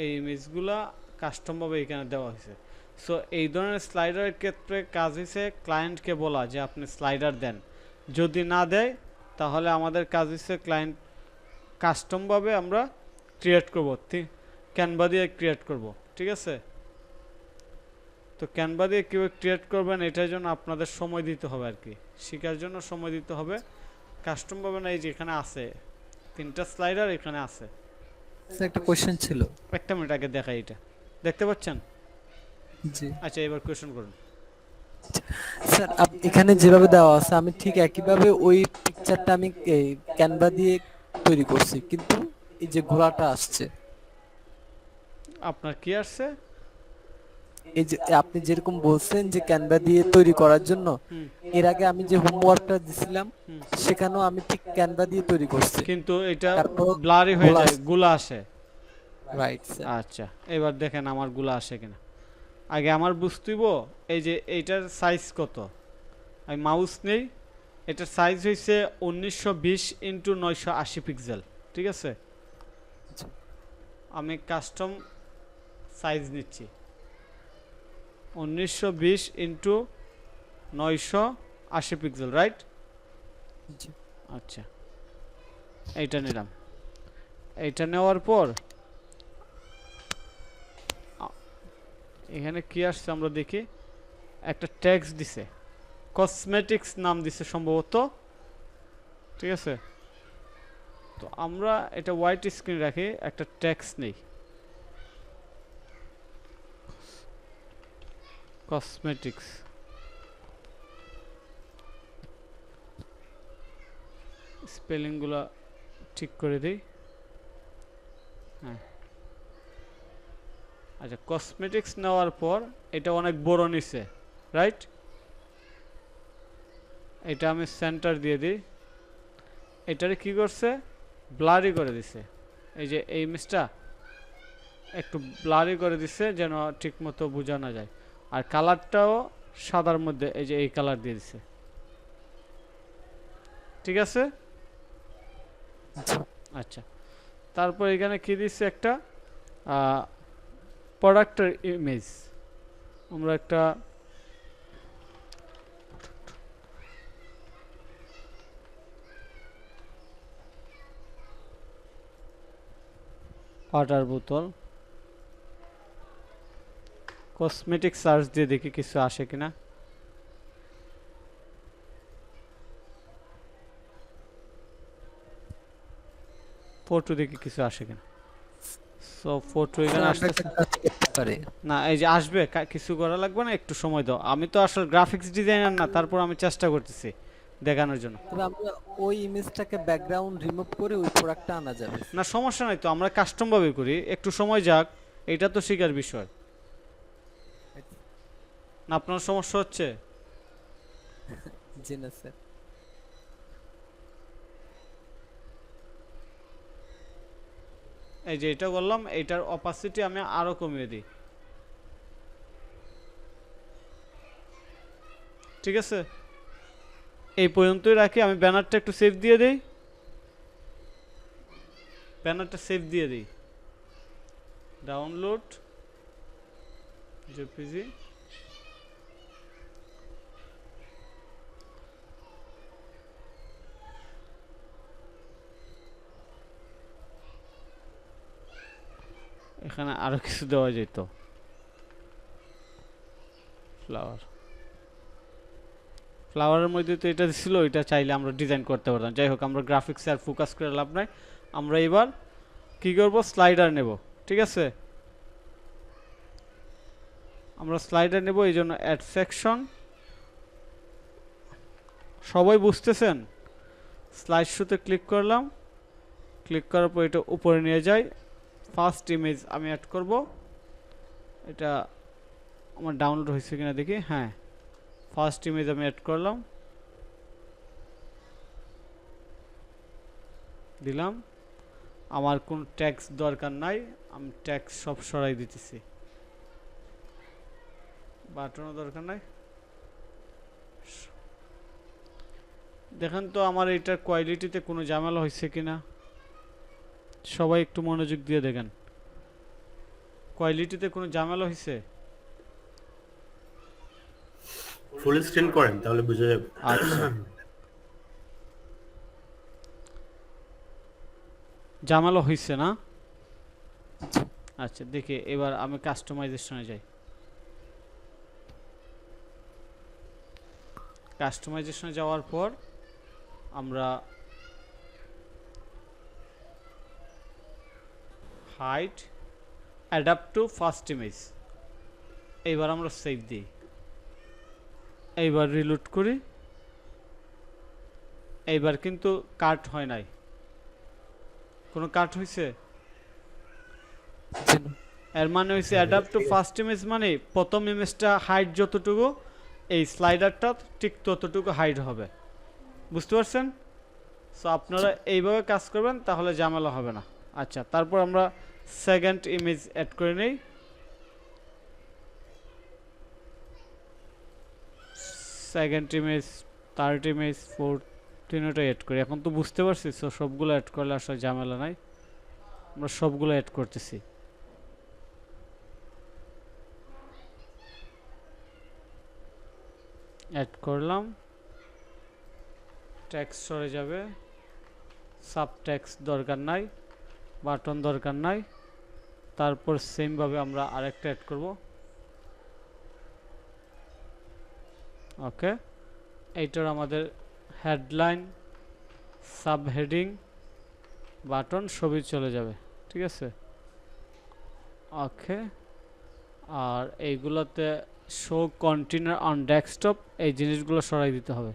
এই ইমেজগুলা কাস্টম ভাবে এখানে দেওয়া হয়েছে। সো এই ধরনের স্লাইডারের ক্ষেত্রে কাজ হয়েছে ক্লায়েন্টকে বলা যে আপনি স্লাইডার দেন। যদি না দেয় তাহলে আমাদের কাজ হচ্ছে ক্লায়েন্ট কাস্টম ভাবে আমরা ক্রিয়েট করব, ক্যানভা দিয়ে ক্রিয়েট করব, ঠিক আছে? তো ক্যানভা দিয়ে কীভাবে ক্রিয়েট করবেন এটার জন্য আপনাদের সময় দিতে হবে আর কি, শেখার জন্য সময় দিতে হবে। কাস্টম ভাবে না, এই যে এখানে আছে 3টা স্লাইডার এখানে আছে। স্যার একটা কোশ্চেন ছিল। একটা মিনিট আগে দেখাই, এটা দেখতে পাচ্ছেন? জি আচ্ছা, এবার কোয়েশ্চেন করুন। স্যার, এখানে যেভাবে দেওয়া আছে আমি ঠিক একইভাবে ওই পিকচারটা আমি এই ক্যানভা দিয়ে তৈরি করছি, কিন্তু এই যে ঘোড়াটা আসছে, আপনার কি আসছে? এই যে আপনি যেরকম বলছেন যে ক্যানভা দিয়ে তৈরি করার জন্য, হুম এর আগে আমি যে হোমওয়ার্কটা দিছিলাম হুম। সেখানেও আমি ঠিক ক্যানভা দিয়ে তৈরি করছি। কিন্তু এটা তারপর ব্লারি হয়ে গোলা যায়, গুলা আসে। Right sir. আচ্ছা, এবার দেখেন আমার গুলা আসে কিনা। আগে আমার বুঝতেইব এই যে এইটার সাইজ কত। আমি মাউস নেই, এটার সাইজ হয়েছে 1920 ইন্টু 980 পিক্সেল, ঠিক আছে? আমি কাস্টম সাইজ নিচ্ছি 1920 ইন্টু 980 পিক্সেল, রাইট? জি। আচ্ছা, এইটা নিলাম। এইটা নেওয়ার পর এখানে কি আসছে আমরা দেখি। একটা টেক্সট দিছে, কসমেটিক্স নাম দিছে সম্ভবত, ঠিক আছে? তো আমরা এটা হোয়াইট স্ক্রিন রাখি, একটা টেক্সট নেই, কসমেটিক্স। স্পেলিংগুলো ঠিক করে দিই। হ্যাঁ, আচ্ছা, কসমেটিক্স নেওয়ার পর এটা অনেক বড় নিছে, রাইট? এটা আমি সেন্টার দিয়ে দিই। এটারে কি করছে, ব্লারি করে দিছে। এই যে এই ইমেজটা একটু ব্লারি করে দিছে যেন ঠিক মতো বোঝা না যায়। আর কালারটাও সাদার মধ্যে এই যে এই কালার দিয়ে দিছে, ঠিক আছে? আচ্ছা, তারপর এখানে কি দিচ্ছে, একটা প্রোডাক্টের ইমেজ। আমরা একটা ওয়াটার বোতল কসমেটিক সার্চ দিয়ে দেখি কিছু আসে কিনা। ফটো দেখি কিছু আসে কিনা। সো ফটো এখানে আসতেছে না, এই যে আসবে, কিছু করা লাগবে না, একটু সময় দাও। আমি তো আসলে গ্রাফিক্স ডিজাইনার না, তারপর আমি চেষ্টা করতেছি দেখানোর জন্য। তবে আমরা ওই ইমেজটাকে ব্যাকগ্রাউন্ড রিমুভ করে ওই প্রোডাক্টটা আনা যাবে। না সমস্যা নাই তো, আমরা কাস্টম ভাবে করি, একটু সময় যাক, এটা তো শিকার বিষয় না। আপনার সমস্যা হচ্ছে? জি না স্যার। এই যে এটা বললাম, এটার অপাসিটি আমি আরো কমিয়ে দিই, ঠিক আছে? এই পর্যন্তই রাখি। আমি ব্যানারটা একটু সেভ দিয়ে দেই, ব্যানারটা সেভ দিয়ে দিই। ডাউনলোড জেপিজি, এখানে আরো কিছু দেওয়া যেত, ফ্লাওয়ার। ফ্লাওয়ারের মধ্যে তো এটা ছিল, এটা চাইলে আমরা ডিজাইন করতে পারতাম। যাই হোক, আমরা গ্রাফিক্সে আর ফোকাস করে লাভ নাই। আমরা এবার কি করব, স্লাইডার নেব। ঠিক আছে, আমরা স্লাইডার নেব, এই জন্য অ্যাড সেকশন। সবাই বুঝতেছেন? স্লাইড শোতে ক্লিক করলাম, ক্লিক করার পর এটা উপরে নিয়ে যাই। ফার্স্ট ইমেজ আমি অ্যাড করব। এটা আমার ডাউনলোড হয়েছে কিনা দেখি। হ্যাঁ, ফার্স্ট ইমেজ আমি অ্যাড করলাম, দিলাম। আমার কোনো ট্যাক্স দরকার নাই, আমি ট্যাক্স সব সরাই দিতেছি। বাটনও দরকার নাই। দেখেন তো আমার এটার কোয়ালিটিতে কোনো ঝামেলা হয়েছে কিনা, সবাই একটু মনোযোগ দিয়ে দেখেন। কোয়ালিটিতে কোনো ঝামেলা হয়েছে? ফুল স্ক্রিন করেন তাহলে বুঝা যাবে। আচ্ছা, ঝামেলা হয়েছে না? আচ্ছা, দেখি এবার আমি কাস্টমাইজেশনে যাই। কাস্টমাইজেশনে যাওয়ার পর আমরা height adapt two first image, এইবার আমরা সেভ দিই। এইবার রিলোড করি। এইবার কিন্তু কাট হয় নাই। কোনো কাট হয়েছে? জি না। এর মানে হয়েছে অ্যাডাপ্ট টু ফার্স্ট ইমেজ মানে প্রথম ইমেজটা হাইট যতটুকু, এই স্লাইডারটা ঠিক ততটুকু হাইট হবে। বুঝতে পারছেন? সো আপনারা এইভাবে কাজ করবেন, তাহলে ঝামেলা হবে না। আচ্ছা, তারপর আমরা সেকেন্ড ইমেজ অ্যাড করে নেই। Second image, third image, fourth, তিনটাই অ্যাড করি। এখন তো বুঝতে পারছি, সো সবগুলো অ্যাড করলে আসলে ঝামেলা নাই। আমরা সবগুলো অ্যাড করতেছি। অ্যাড করলাম, ট্যাক্স সরে যাবে, সাব ট্যাক্স দরকার নাই, বাটন দরকার নাই। তারপর সেম ভাবে আমরা আরেকটা অ্যাড করব। ওকে, এইটার আমাদের হেডলাইন, সাব হেডিং, বাটন সবই চলে যাবে। ঠিক আছে, ওকে। আর এইগুলোতে শো কন্টেনার অন ডেস্কটপ, এই জিনিসগুলো সরাই দিতে হবে।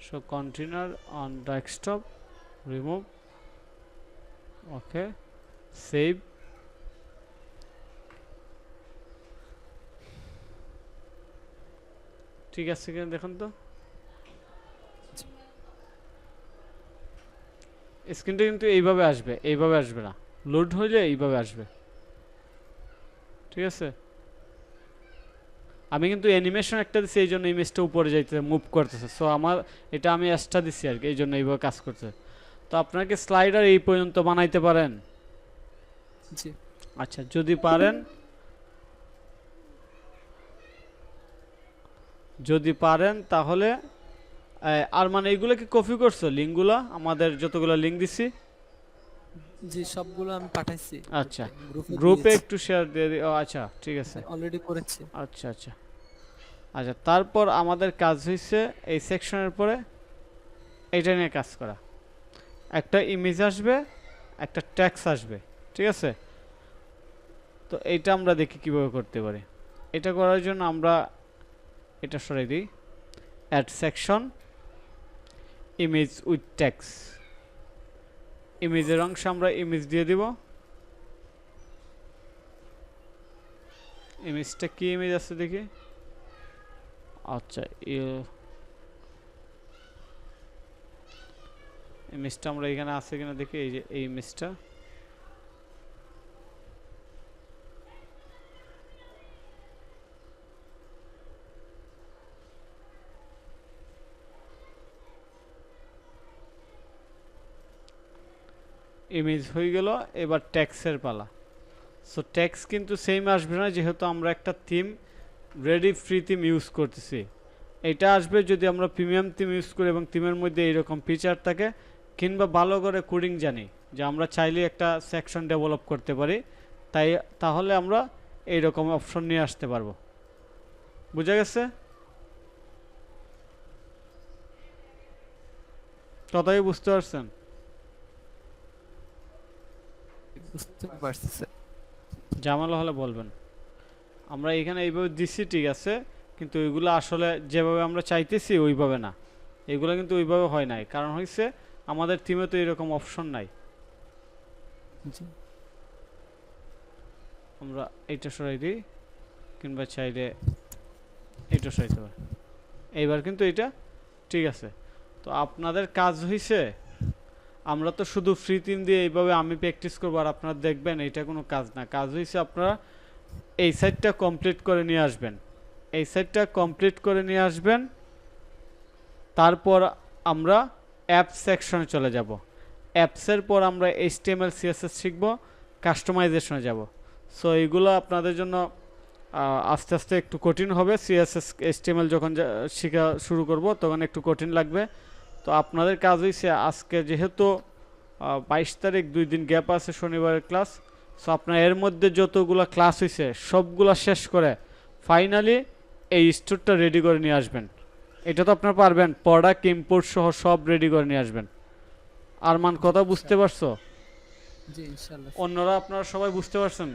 Show container on desktop, remove. Okay, save. ঠিক আছে কিনা দেখুন তো। স্ক্রিনটা কিন্তু এইভাবে আসবে, এইভাবে আসবে না। লোড হলে এইভাবে আসবে। ঠিক আছে, আমি কিন্তু অ্যানিমেশন একটা দিচ্ছি, এই জন্য ইমেজটা উপরে যাইতেছে, মুভ করতেছে। সো আমার এটা আমি এক্সট্রা দিচ্ছি আর কি, এই জন্য এইভাবে কাজ করছে। তো আপনাকে স্লাইডার এই পর্যন্ত বানাইতে পারেন? জি। আচ্ছা, যদি পারেন, তাহলে আর মানে এইগুলো কি কপি করছো লিঙ্কগুলো, আমাদের যতগুলো লিঙ্ক দিছি? জি, সবগুলো আমি পাঠাইছি। আচ্ছা, গ্রুপে একটু শেয়ার দিয়ে দিও। আচ্ছা, ঠিক আছে। অলরেডি করেছি। আচ্ছা আচ্ছা আচ্ছা, তারপর আমাদের কাজ হয়েছে এই সেকশনের পরে এইটা নিয়ে কাজ করা। একটা ইমেজ আসবে, একটা ট্যাক্স আসবে। ঠিক আছে, তো এইটা আমরা দেখি কিভাবে করতে পারি। এটা করার জন্য আমরা এটা সরাই দিই, add section, image with text. ইমেজের অংশ আমরা ইমেজ দিয়ে দিব। ইমেজটা কি ইমেজ আছে দেখি। আচ্ছা, ইমেজটা আমরা এখানে আছে কিনা দেখি। এই যে এই ইমেজটা, ইমেজ হয়ে গেল। এবার ট্যাক্সের পালা। সো ট্যাক্স কিন্তু সেম আসবে না, যেহেতু আমরা একটা theme ready free theme use করতেছি। এটা আসবে যদি আমরা প্রিমিয়াম থিম ইউজ করি এবং থিমের মধ্যে এইরকম ফিচার থাকে, কিংবা ভালো করে কোডিং জানি যে আমরা চাইলে একটা সেকশন ডেভেলপ করতে পারি, তাহলে আমরা এইরকম অপশন নিয়ে আসতে পারবো। বুঝা গেছে? কথাই বুঝতে পারছেন? বুঝতে পারছি স্যার। ঝামেলা হলে বলবেন। আমরা এখানে এইভাবে দিচ্ছি ঠিক আছে, কিন্তু ওইগুলো আসলে যেভাবে আমরা চাইতেছি ওইভাবে না। এগুলো কিন্তু ওইভাবে হয় নাই, কারণ হচ্ছে আমাদের টিমে তো এরকম অপশন নাই। জি আমরা এইটা সরাই দিই, কিংবা চাইলে এইটা সরাইতে পারি। এইবার কিন্তু এটা ঠিক আছে। তো আপনাদের কাজ হইছে, আমরা তো শুধু ফ্রি টিম দিয়ে এইভাবে আমি প্র্যাকটিস করবো আর আপনারা দেখবেন, এটা কোনো কাজ না। কাজ হইছে আপনারা এই সাইডটা কমপ্লিট করে নিয়ে আসবেন, এই সাইডটা কমপ্লিট করে নিয়ে আসবেন। তারপর আমরা অ্যাপ সেকশনে চলে যাব। অ্যাপসের পর আমরা HTML CSS শিখব, কাস্টমাইজেশনে যাব। সো এইগুলো আপনাদের জন্য আস্তে আস্তে একটু কঠিন হবে। CSS HTML যখন শেখা শুরু করব তখন একটু কঠিন লাগবে। তো আপনাদের কাজ হইছে আজকে যেহেতু 22 তারিখ, 2 দিন গ্যাপ আছে শনিবারের ক্লাস। সো আপনার এর মধ্যে যতগুলো ক্লাস হইছে সবগুলো শেষ করে ফাইনালি এই স্টোরটা রেডি করে নিয়ে আসবেন। এটা তো আপনারা পারবেন, প্রোডাক্ট ইম্পোর্ট সহ সব রেডি করে নিয়ে আসবেন। আর মান কথা বুঝতে পারছো? জি ইনশাআল্লাহ। অন্যরা আপনারা সবাই বুঝতে পারছেন?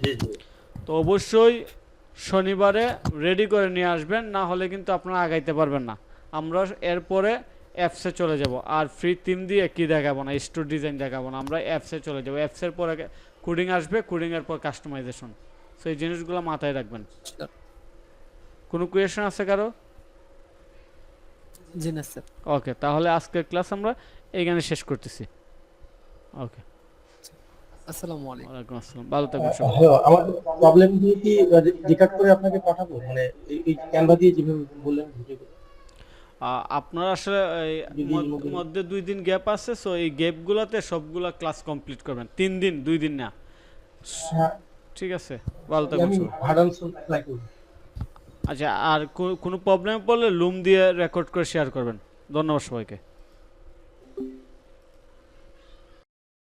জি জি। তো অবশ্যই শনিবারে রেডি করে নিয়ে আসবেন, না হলে কিন্তু আপনারা আগাইতে পারবেন না। আমরা এরপরে অ্যাপসে চলে যাব, আর ফ্রি থিম দিয়ে কি দেখাবো না, স্টোর ডিজাইন দেখাবো না, আমরা অ্যাপসে চলে যাব। অ্যাপসের পরে কোডিং আসবে, কোডিংয়ের পর কাস্টমাইজেশন। সো এই জিনিসগুলো মাথায় রাখবেন। কোনো কোয়েশন আছে কারো? জি না স্যার। ওকে, তাহলে আজকের ক্লাস আমরা এইখানে শেষ করতেছি। ওকে, আসসালামু আলাইকুম। ওয়ালাইকুম আসসালাম, ভালো থাকবেন সবাই। হ্যাঁ, আমার প্রবলেম দিয়ে কি রেকর্ড করে আপনাকে পাঠাবো, মানে এই ক্যানভা দিয়ে যেভাবে বললেন ভিডিও? আপনার আসলে এই মধ্যে 2 দিন গ্যাপ আছে, সো এই গ্যাপগুলোতে সবগুলা ক্লাস কমপ্লিট করবেন। 3 দিন, 2 দিন না। হ্যাঁ, ঠিক আছে, ভালো থাকবেন আমি সবাই। ভাড়াংশ অ্যাপ্লাই করব। আচ্ছা, আর কোনো প্রবলেম পড়লে লুম দিয়ে রেকর্ড করে শেয়ার করবেন। ধন্যবাদ সবাইকে।